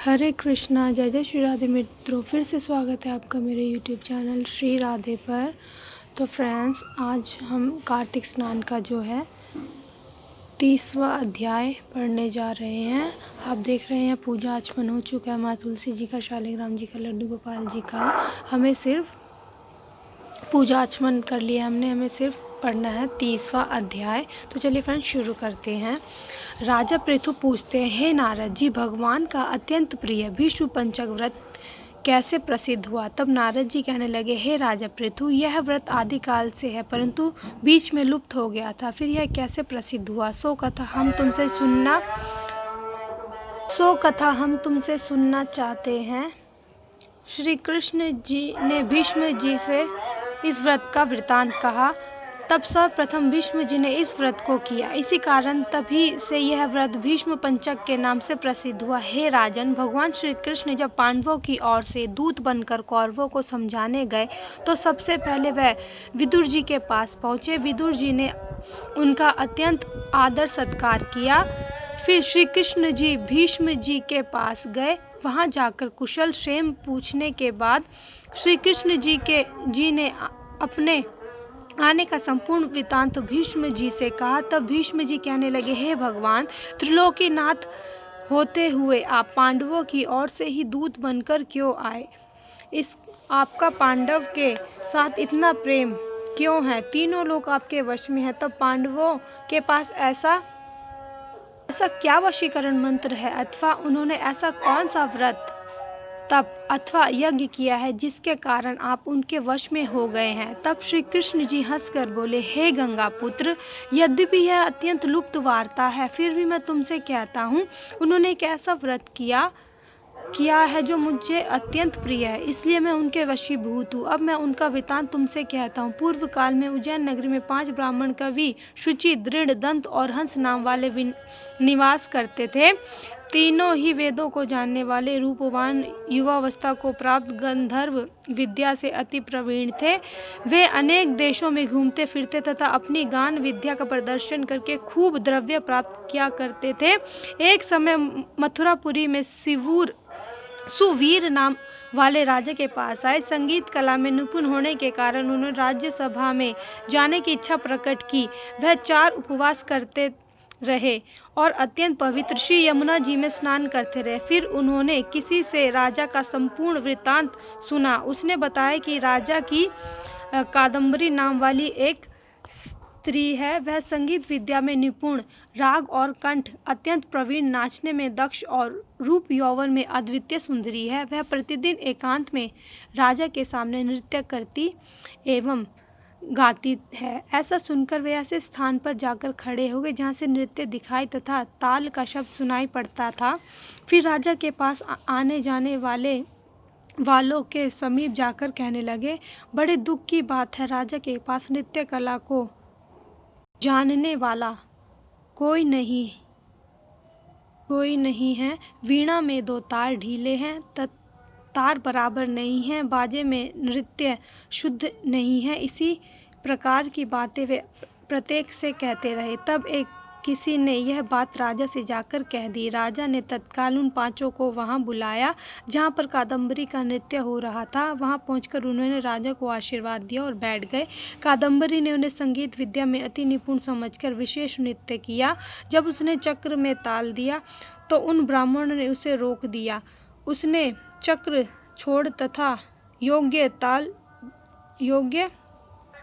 हरे कृष्णा। जय जय श्री राधे मित्रों, फिर से स्वागत है आपका मेरे यूट्यूब चैनल श्री राधे पर। तो फ्रेंड्स, आज हम कार्तिक स्नान का जो है 30वां अध्याय पढ़ने जा रहे हैं। आप देख रहे हैं पूजा आचमन हो चुका है। माँ तुलसी जी का, शालिग्राम जी का, लड्डू गोपाल जी का। हमें सिर्फ पूजा आचमन कर लिया हमने, हमें सिर्फ पढ़ना है 30वां अध्याय। तो चलिए फ्रेंड्स शुरू करते हैं। राजा पृथु पूछते हैं, हे नारद जी, भगवान का अत्यंत प्रिय भीष्म पंचक व्रत कैसे प्रसिद्ध हुआ? तब नारद जी कहने लगे, हे राजा पृथु, यह व्रत आदिकाल से है, परंतु बीच में लुप्त हो गया था। फिर यह कैसे प्रसिद्ध हुआ, सो कथा हम तुमसे सुनना चाहते हैं। श्री कृष्ण जी ने भीष्म जी से इस व्रत का वृतांत कहा। तब सर्वप्रथम भीष्म जी ने इस व्रत को किया। इसी कारण तभी से यह व्रत भीष्म पंचक के नाम से प्रसिद्ध हुआ। हे राजन, भगवान श्री कृष्ण जब पांडवों की ओर से दूत बनकर कौरवों को समझाने गए तो सबसे पहले वह विदुर जी के पास पहुँचे। विदुर जी ने उनका अत्यंत आदर सत्कार किया। फिर श्री कृष्ण जी भीष्म जी के पास गए। वहाँ जाकर कुशल क्षेम पूछने के बाद श्री कृष्ण जी ने अपने आने का संपूर्ण वृत्तांत भीष्म जी से कहा। तब भीष्म जी कहने लगे, हे भगवान, त्रिलोकीनाथ होते हुए आप पांडवों की ओर से ही दूत बनकर क्यों आए? आपका पांडव के साथ इतना प्रेम क्यों है? तीनों लोग आपके वश में हैं। तब पांडवों के पास ऐसा क्या वशीकरण मंत्र है, अथवा उन्होंने ऐसा कौन सा व्रत, तप अथवा यज्ञ किया है जिसके कारण आप उनके वश में हो गए हैं? तब श्री कृष्ण जी हंसकर बोले, हे गंगा पुत्र, यद्यपि यह अत्यंत लुप्त वार्ता है, फिर भी मैं तुमसे कहता हूँ, उन्होंने एक ऐसा व्रत किया है जो मुझे अत्यंत प्रिय है, इसलिए मैं उनके वशीभूत हूँ। अब मैं उनका वृतांत तुमसे कहता हूँ। पूर्व काल में उज्जैन नगरी में 5 ब्राह्मण कवि शुचि, दृढ़, दंत और हंस नाम वाले निवास करते थे। तीनों ही वेदों को जानने वाले, रूपवान, युवावस्था को प्राप्त, गंधर्व विद्या से अति प्रवीण थे। वे अनेक देशों में घूमते फिरते तथा अपनी गान विद्या का प्रदर्शन करके खूब द्रव्य प्राप्त किया करते थे। एक समय मथुरापुरी में सुवीर नाम वाले राजा के पास आए। संगीत कला में निपुण होने के कारण उन्होंने राज्यसभा में जाने की इच्छा प्रकट की। वह 4 उपवास करते रहे और अत्यंत पवित्र श्री यमुना जी में स्नान करते रहे। फिर उन्होंने किसी से राजा का संपूर्ण वृत्तांत सुना। उसने बताया कि राजा की कादम्बरी नाम वाली एक स्त्री है। वह संगीत विद्या में निपुण, राग और कंठ अत्यंत प्रवीण, नाचने में दक्ष और रूप यौवन में अद्वितीय सुंदरी है। वह प्रतिदिन एकांत में राजा के सामने नृत्य करती एवं गाती है। ऐसा सुनकर वे ऐसे स्थान पर जाकर खड़े हो गए जहाँ से नृत्य दिखाई तथा ताल का शब्द सुनाई पड़ता था। फिर राजा के पास आने जाने वालों के समीप जाकर कहने लगे, बड़े दुख की बात है, राजा के पास नृत्य कला को जानने वाला कोई नहीं है। वीणा में 2 तार ढीले हैं, तार बराबर नहीं है, बाजे में नृत्य शुद्ध नहीं है। इसी प्रकार की बातें वे प्रत्येक से कहते रहे। तब किसी ने यह बात राजा से जाकर कह दी। राजा ने तत्काल उन 5 को वहां बुलाया जहां पर कादम्बरी का नृत्य हो रहा था। वहां पहुंचकर उन्होंने राजा को आशीर्वाद दिया और बैठ गए। कादम्बरी ने उन्हें संगीत विद्या में अति निपुण समझकर विशेष नृत्य किया। जब उसने चक्र में ताल दिया तो उन ब्राह्मणों ने उसे रोक दिया। उसने चक्र छोड़ तथा योग्य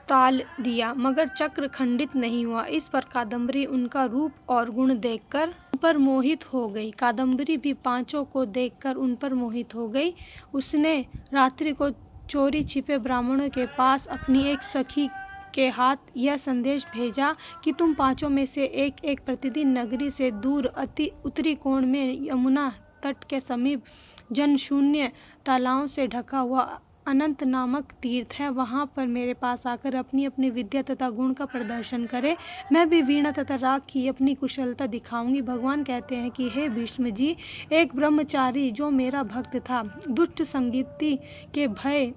ताल दिया, मगर चक्र खंडित नहीं हुआ। इस पर कादम्बरी उनका रूप और गुण देखकर उन पर मोहित हो गई। कादम्बरी भी 5 को देखकर उन पर मोहित हो गई। उसने रात्रि को चोरी छिपे ब्राह्मणों के पास अपनी एक सखी के हाथ यह संदेश भेजा कि तुम 5 में से एक प्रतिदिन नगरी से दूर अति उत्तरी कोण में यमुना तट के समीप जनशून्य तालाओं से ढका हुआ अनंत नामक तीर्थ है, वहाँ पर मेरे पास आकर अपनी अपनी विद्या तथा गुण का प्रदर्शन करे। मैं भी वीणा तथा राग की अपनी कुशलता दिखाऊंगी। भगवान कहते हैं कि हे भीष्म जी, एक ब्रह्मचारी जो मेरा भक्त था, दुष्ट संगीति के भय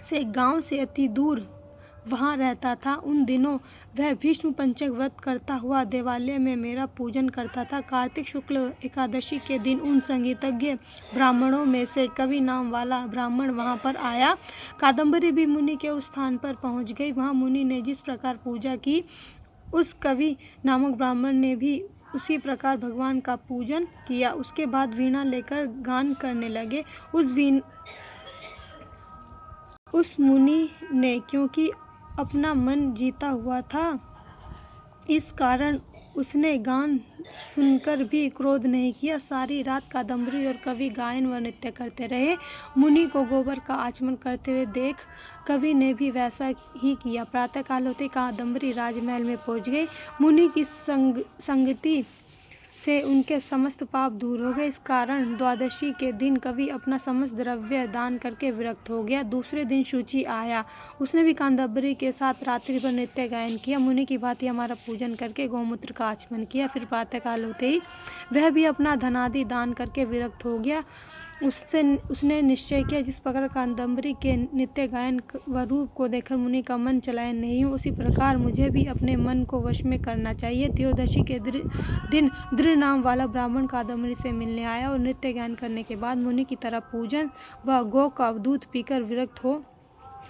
से गांव से अति दूर वहाँ रहता था। उन दिनों वह भीष्म पंचक व्रत करता हुआ देवालय में मेरा पूजन करता था। कार्तिक शुक्ल एकादशी के दिन उन संगीतज्ञ ब्राह्मणों में से कवि नाम वाला ब्राह्मण वहाँ पर आया। कादम्बरी भी मुनि के उस स्थान पर पहुँच गई। वहाँ मुनि ने जिस प्रकार पूजा की, उस कवि नामक ब्राह्मण ने भी उसी प्रकार भगवान का पूजन किया। उसके बाद वीणा लेकर गान करने लगे। उस मुनि ने क्योंकि अपना मन जीता हुआ था, इस कारण उसने गान सुनकर भी क्रोध नहीं किया। सारी रात कादम्बरी और कवि गायन व नृत्य करते रहे। मुनि को गोबर का आचमन करते हुए देख कवि ने भी वैसा ही किया। प्रातःकाल होते कादम्बरी राजमहल में पहुंच गई। मुनि की संगति से उनके समस्त पाप दूर हो गए। इस कारण द्वादशी के दिन कवि अपना समस्त द्रव्य दान करके विरक्त हो गया। दूसरे दिन शुचि आया। उसने भी कादम्बरी के साथ रात्रि भर नृत्य गायन किया। मुनि की भांति हमारा पूजन करके गौमूत्र का आचमन किया। फिर प्रातःकाल होते ही वह भी अपना धनादि दान करके विरक्त हो गया। उसने निश्चय किया, जिस प्रकार कादम्बरी के नित्य गायन व रूप को देखकर मुनि का मन चलायन नहीं हो, उसी प्रकार मुझे भी अपने मन को वश में करना चाहिए। त्रयोदशी के दिन दृढ़ नाम वाला ब्राह्मण कादम्बरी से मिलने आया और नृत्य गायन करने के बाद मुनि की तरह पूजन व गौ का दूध पीकर विरक्त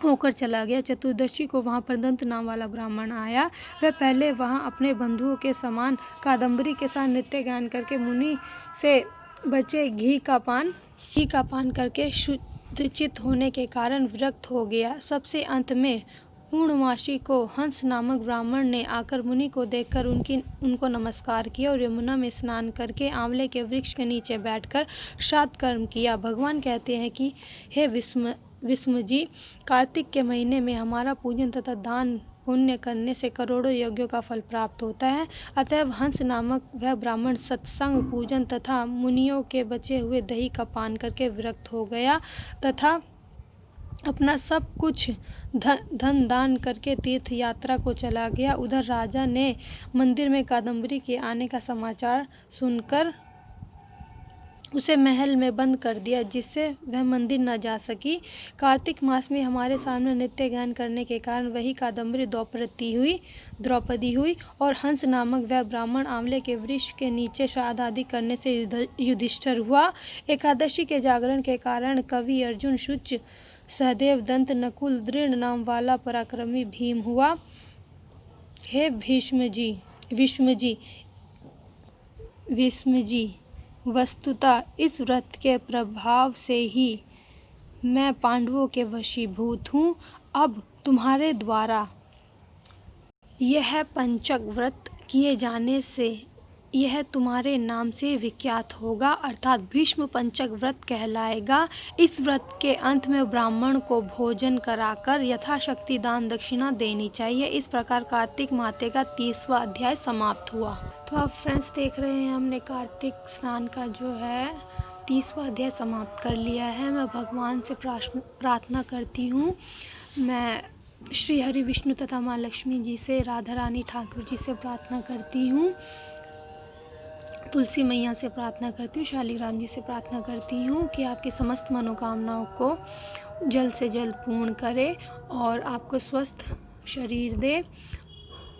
होकर चला गया। चतुर्दशी को वहाँ पर दंत नाम वाला ब्राह्मण आया। वह पहले वहाँ अपने बंधुओं के समान कादम्बरी के साथ नृत्य गायन करके मुनि से बचे घी का पान करके शुद्धचित होने के कारण विरक्त हो गया। सबसे अंत में पूर्णमासी को हंस नामक ब्राह्मण ने आकर मुनि को देखकर उनको नमस्कार किया और यमुना में स्नान करके आंवले के वृक्ष के नीचे बैठकर श्राद्ध कर्म किया। भगवान कहते हैं कि हे विष्णु जी, कार्तिक के महीने में हमारा पूजन तथा दान पुण्य करने से करोड़ों यज्ञों का फल प्राप्त होता है। अतएव हंस नामक वह ब्राह्मण सत्संग, पूजन तथा मुनियों के बचे हुए दही का पान करके विरक्त हो गया तथा अपना सब कुछ धन दान करके तीर्थ यात्रा को चला गया। उधर राजा ने मंदिर में कादम्बरी के आने का समाचार सुनकर उसे महल में बंद कर दिया, जिससे वह मंदिर न जा सकी। कार्तिक मास में हमारे सामने नृत्य गायन करने के कारण वही कादम्बरी द्रौपदी हुई और हंस नामक वह ब्राह्मण आंवले के वृक्ष के नीचे श्राद्ध आदि करने से युधिष्ठिर हुआ। एकादशी के जागरण के कारण कवि अर्जुन, शुच, सहदेव, दंत, नकुल, दृढ़ नाम वाला पराक्रमी भीम हुआ। हे भीष्म जी, वस्तुतः इस व्रत के प्रभाव से ही मैं पांडवों के वशीभूत हूँ। अब तुम्हारे द्वारा यह पंचक व्रत किए जाने से यह तुम्हारे नाम से विख्यात होगा, अर्थात भीष्म पंचक व्रत कहलाएगा। इस व्रत के अंत में ब्राह्मण को भोजन कराकर यथाशक्ति दान दक्षिणा देनी चाहिए। इस प्रकार कार्तिक माते का 30वां अध्याय समाप्त हुआ। तो आप फ्रेंड्स देख रहे हैं, हमने कार्तिक स्नान का जो है 30वां अध्याय समाप्त कर लिया है। मैं भगवान से प्रार्थना करती हूँ, मैं श्री हरि विष्णु तथा माँ लक्ष्मी जी से, राधा रानी ठाकुर जी से प्रार्थना करती हूँ, तुलसी मैया से प्रार्थना करती हूँ, शालिग्राम जी से प्रार्थना करती हूँ कि आपकी समस्त मनोकामनाओं को जल्द से जल्द पूर्ण करे और आपको स्वस्थ शरीर दे।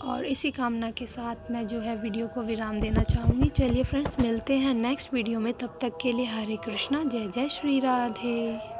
और इसी कामना के साथ मैं जो है वीडियो को विराम देना चाहूँगी। चलिए फ्रेंड्स, मिलते हैं नेक्स्ट वीडियो में। तब तक के लिए हरे कृष्णा, जय जय श्री राधे।